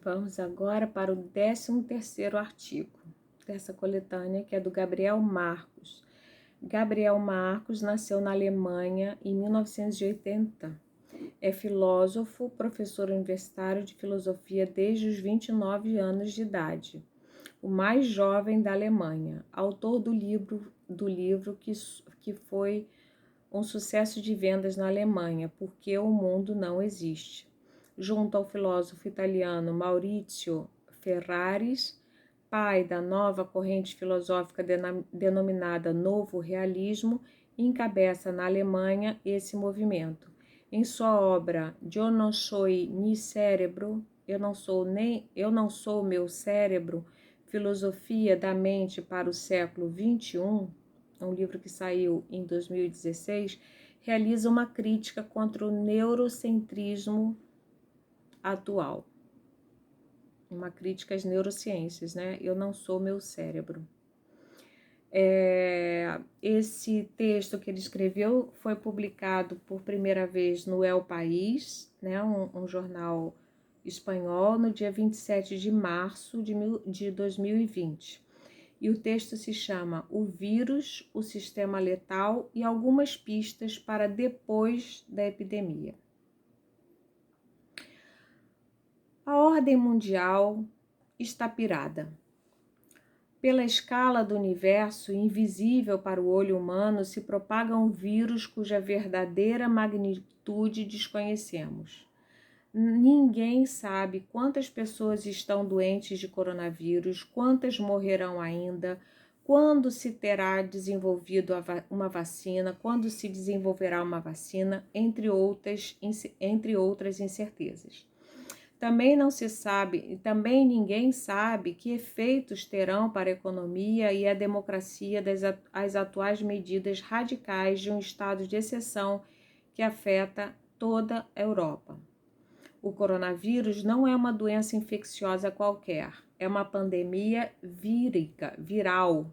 Vamos agora para o 13º artigo dessa coletânea, que é do Gabriel Marcos. Gabriel Marcos nasceu na Alemanha em 1980. É filósofo, professor universitário de filosofia desde os 29 anos de idade, o mais jovem da Alemanha, autor do livro que foi um sucesso de vendas na Alemanha, Porque o Mundo Não Existe, junto ao filósofo italiano Maurizio Ferraris, pai da nova corrente filosófica denominada Novo Realismo, encabeça na Alemanha esse movimento. Em sua obra Eu não sou ni cérebro, eu não sou meu cérebro, Filosofia da Mente para o século XXI, um livro que saiu em 2016, realiza uma crítica contra o neurocentrismo atual. Uma crítica às neurociências, né? Eu não sou meu cérebro. Esse texto que ele escreveu foi publicado por primeira vez no El País, né? um jornal espanhol, no dia 27 de março de 2020. E o texto se chama O Vírus, o Sistema Letal e algumas pistas para depois da epidemia. A ordem mundial está pirada. Pela escala do universo, invisível para o olho humano, se propaga um vírus cuja verdadeira magnitude desconhecemos. Ninguém sabe quantas pessoas estão doentes de coronavírus, quantas morrerão ainda, quando se terá desenvolvido uma vacina, quando se desenvolverá uma vacina, entre outras incertezas. Também não se sabe, também ninguém sabe que efeitos terão para a economia e a democracia as atuais medidas radicais de um estado de exceção que afeta toda a Europa. O coronavírus não é uma doença infecciosa qualquer, é uma pandemia viral.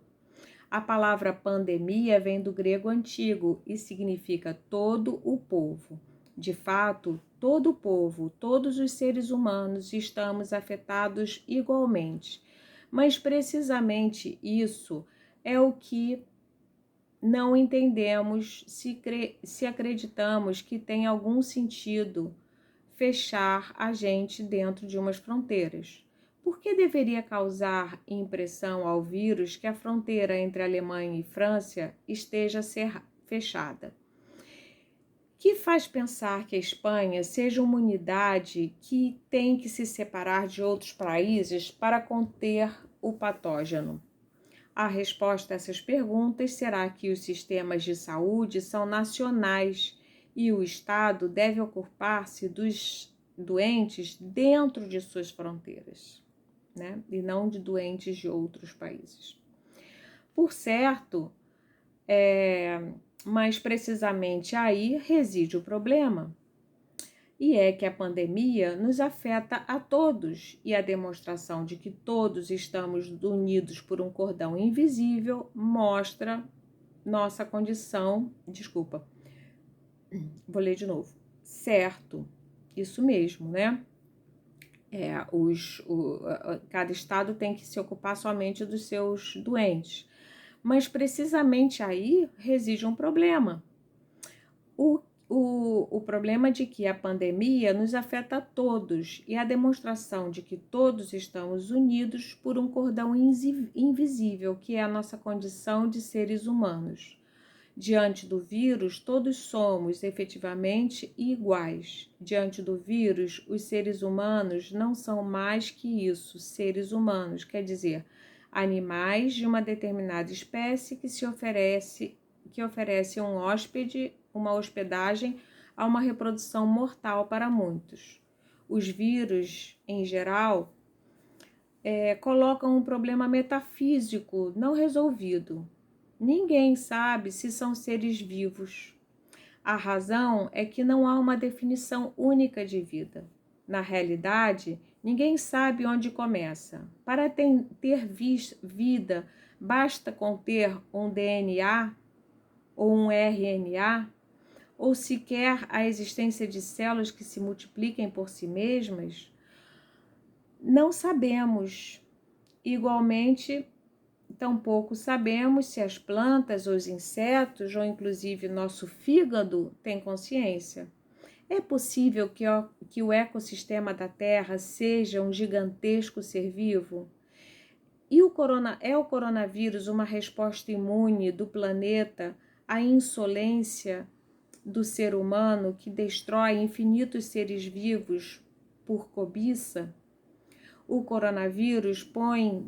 A palavra pandemia vem do grego antigo e significa todo o povo. De fato, todo o povo, todos os seres humanos estamos afetados igualmente. Mas precisamente isso é o que não entendemos se acreditamos que tem algum sentido fechar a gente dentro de umas fronteiras. Por que deveria causar impressão ao vírus que a fronteira entre Alemanha e França esteja a ser fechada? Que faz pensar que a Espanha seja uma unidade que tem que se separar de outros países para conter o patógeno? A resposta a essas perguntas será que os sistemas de saúde são nacionais e o Estado deve ocupar-se dos doentes dentro de suas fronteiras, né? E não de doentes de outros países. Por certo, mas precisamente aí reside o problema. E é que a pandemia nos afeta a todos, e a demonstração de que todos estamos unidos por um cordão invisível mostra nossa condição. Vou ler de novo. Certo, isso mesmo, né? Cada estado tem que se ocupar somente dos seus doentes. Mas precisamente aí reside um problema. O problema de que a pandemia nos afeta a todos e a demonstração de que todos estamos unidos por um cordão invisível, que é a nossa condição de seres humanos. Diante do vírus, todos somos efetivamente iguais. Diante do vírus, os seres humanos não são mais que isso, seres humanos, quer dizer, animais de uma determinada espécie que oferece um hóspede, uma hospedagem a uma reprodução mortal para muitos. Os vírus, em geral, colocam um problema metafísico não resolvido. Ninguém sabe se são seres vivos. A razão é que não há uma definição única de vida. Na realidade, ninguém sabe onde começa. Para ter vida, basta conter um DNA ou um RNA, ou sequer a existência de células que se multipliquem por si mesmas. Não sabemos. Igualmente, tampouco sabemos se as plantas, os insetos ou inclusive nosso fígado têm consciência. É possível que o ecossistema da Terra seja um gigantesco ser vivo? E é o coronavírus uma resposta imune do planeta à insolência do ser humano que destrói infinitos seres vivos por cobiça? O coronavírus põe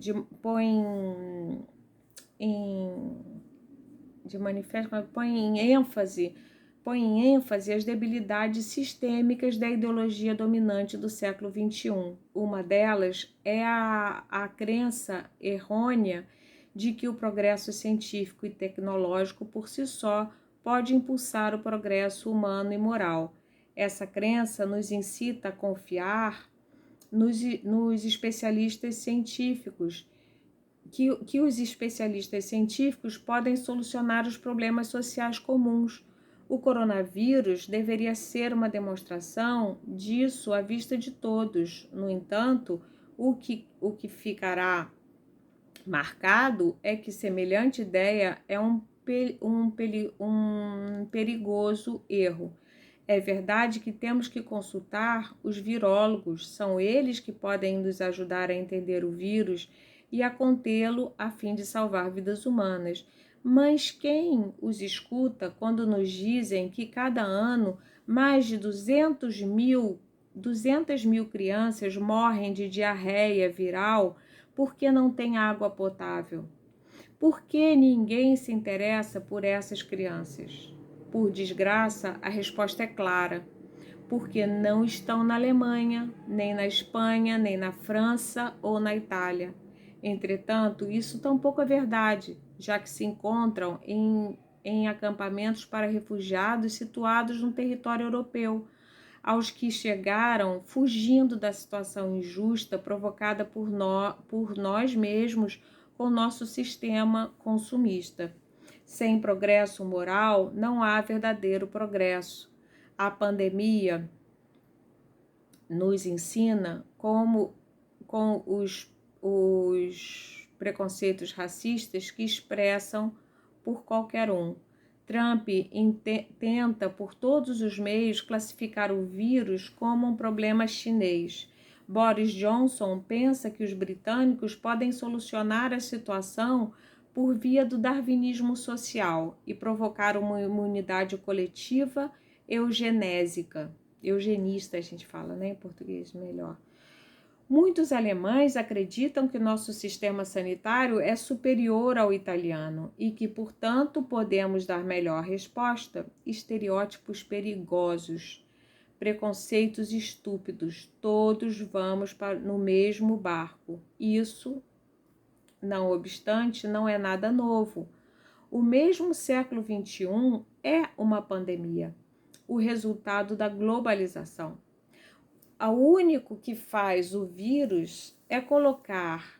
em ênfase as debilidades sistêmicas da ideologia dominante do século XXI. Uma delas é a crença errônea de que o progresso científico e tecnológico por si só pode impulsar o progresso humano e moral. Essa crença nos incita a confiar nos especialistas científicos, que os especialistas científicos podem solucionar os problemas sociais comuns. O coronavírus deveria ser uma demonstração disso à vista de todos. No entanto, o que ficará marcado é que semelhante ideia é um perigoso erro. É verdade que temos que consultar os virólogos, são eles que podem nos ajudar a entender o vírus e a contê-lo a fim de salvar vidas humanas. Mas quem os escuta quando nos dizem que cada ano mais de 200 mil crianças morrem de diarreia viral porque não tem água potável? Por que ninguém se interessa por essas crianças? Por desgraça, a resposta é clara: porque não estão na Alemanha, nem na Espanha, nem na França ou na Itália. Entretanto, isso tampouco é verdade, já que se encontram em acampamentos para refugiados situados no território europeu, aos que chegaram fugindo da situação injusta provocada por nós mesmos com nosso sistema consumista. Sem progresso moral, não há verdadeiro progresso. A pandemia nos ensina como com os preconceitos racistas que expressam por qualquer um. Trump tenta por todos os meios classificar o vírus como um problema chinês. Boris Johnson pensa que os britânicos podem solucionar a situação por via do darwinismo social e provocar uma imunidade coletiva eugenésica. Eugenista a gente fala, né, em português melhor. Muitos alemães acreditam que nosso sistema sanitário é superior ao italiano e que, portanto, podemos dar melhor resposta. Estereótipos perigosos, preconceitos estúpidos, todos vamos no mesmo barco. Isso, não obstante, não é nada novo. O mesmo século XXI é uma pandemia, o resultado da globalização. O único que faz o vírus é colocar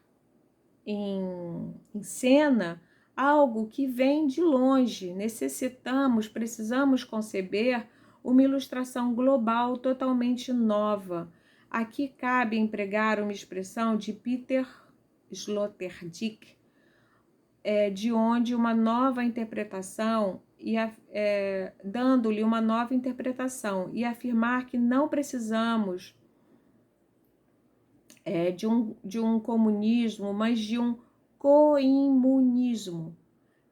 em cena algo que vem de longe. Precisamos conceber uma ilustração global totalmente nova. Aqui cabe empregar uma expressão de Peter Sloterdijk, de onde uma nova interpretação dando-lhe uma nova interpretação e afirmar que não precisamos de um comunismo, mas de um coimunismo.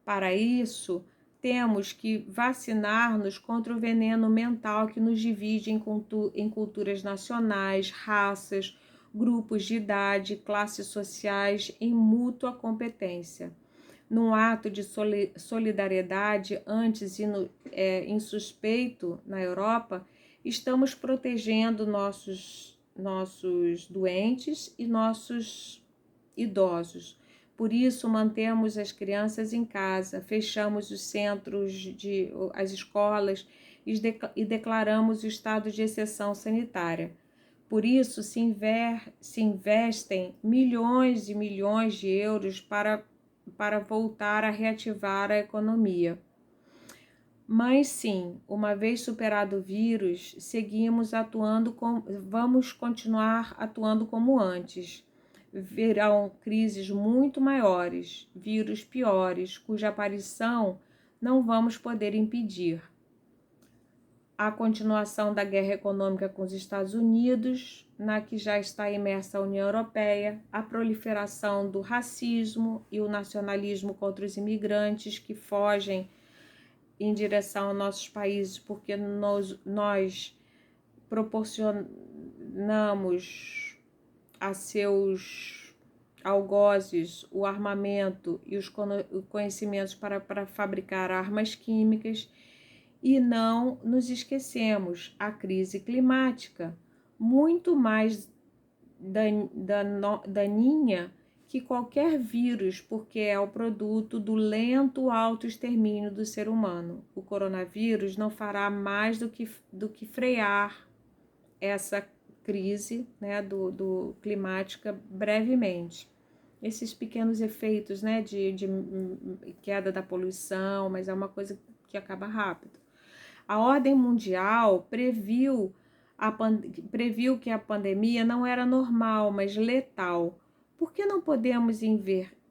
Para isso, temos que vacinar-nos contra o veneno mental que nos divide em culturas nacionais, raças, grupos de idade, classes sociais em mútua competência. Num ato de solidariedade antes insuspeito na Europa, estamos protegendo nossos doentes e nossos idosos. Por isso, mantemos as crianças em casa, fechamos os centros, as escolas e declaramos o estado de exceção sanitária. Por isso, se investem milhões e milhões de euros para voltar a reativar a economia. Mas sim, uma vez superado o vírus, vamos continuar atuando como antes. Virão crises muito maiores, vírus piores, cuja aparição não vamos poder impedir. A continuação da guerra econômica com os Estados Unidos, na que já está imersa a União Europeia, a proliferação do racismo e o nacionalismo contra os imigrantes que fogem em direção aos nossos países porque nós proporcionamos a seus algozes o armamento e os conhecimentos para fabricar armas químicas. E não nos esquecemos, a crise climática, muito mais daninha que qualquer vírus, porque é o produto do lento autoextermínio do ser humano. O coronavírus não fará mais do que frear essa crise, né, do climática brevemente. Esses pequenos efeitos, né, de queda da poluição, mas é uma coisa que acaba rápido. A ordem mundial previu que a pandemia não era normal, mas letal. Por que não podemos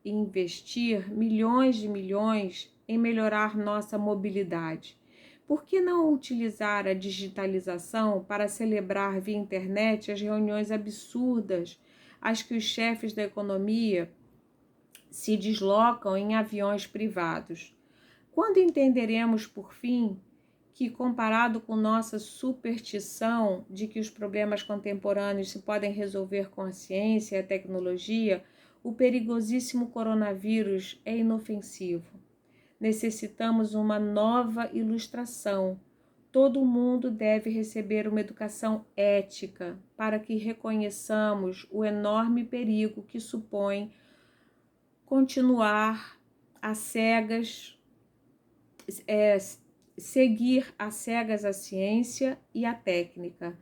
investir milhões de milhões em melhorar nossa mobilidade? Por que não utilizar a digitalização para celebrar via internet as reuniões absurdas às que os chefes da economia se deslocam em aviões privados? Quando entenderemos, por fim, que, comparado com nossa superstição de que os problemas contemporâneos se podem resolver com a ciência e a tecnologia, o perigosíssimo coronavírus é inofensivo? Necessitamos uma nova ilustração. Todo mundo deve receber uma educação ética para que reconheçamos o enorme perigo que supõe continuar às cegas, seguir às cegas a ciência e a técnica.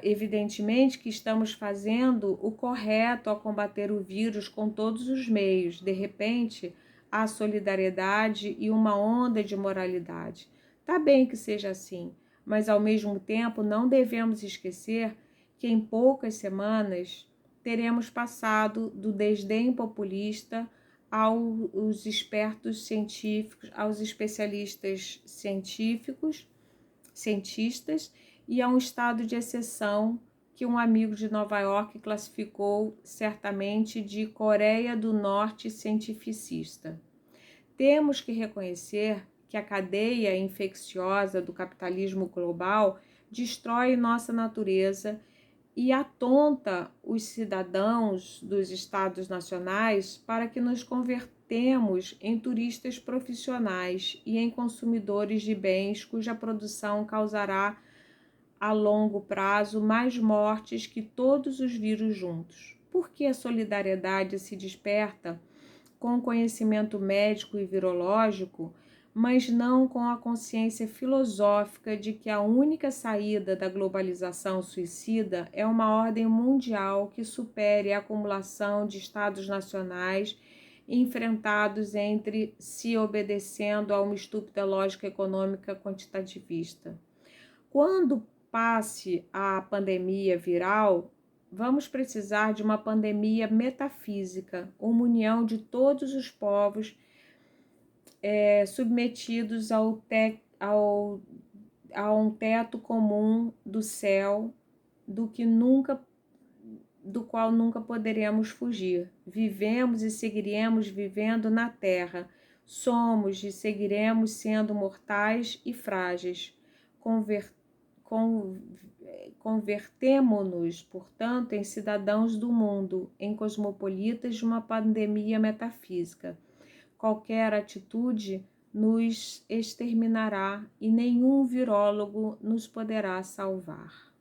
Evidentemente que estamos fazendo o correto ao combater o vírus com todos os meios. De repente, há solidariedade e uma onda de moralidade. Tá bem que seja assim, mas ao mesmo tempo não devemos esquecer que em poucas semanas teremos passado do desdém populista aos expertos científicos, aos especialistas cientistas e a um estado de exceção que um amigo de Nova York classificou certamente de Coreia do Norte cientificista. Temos que reconhecer que a cadeia infecciosa do capitalismo global destrói nossa natureza e atonta os cidadãos dos estados nacionais para que nos convertemos em turistas profissionais e em consumidores de bens cuja produção causará a longo prazo mais mortes que todos os vírus juntos. Por que a solidariedade se desperta com o conhecimento médico e virológico, mas não com a consciência filosófica de que a única saída da globalização suicida é uma ordem mundial que supere a acumulação de estados nacionais enfrentados entre si obedecendo a uma estúpida lógica econômica quantitativista? Quando passe a pandemia viral, vamos precisar de uma pandemia metafísica, uma união de todos os povos submetidos a um teto comum do céu, do qual nunca poderemos fugir. Vivemos e seguiremos vivendo na terra. Somos e seguiremos sendo mortais e frágeis. Convertemo-nos, portanto, em cidadãos do mundo, em cosmopolitas de uma pandemia metafísica. Qualquer atitude nos exterminará e nenhum virólogo nos poderá salvar.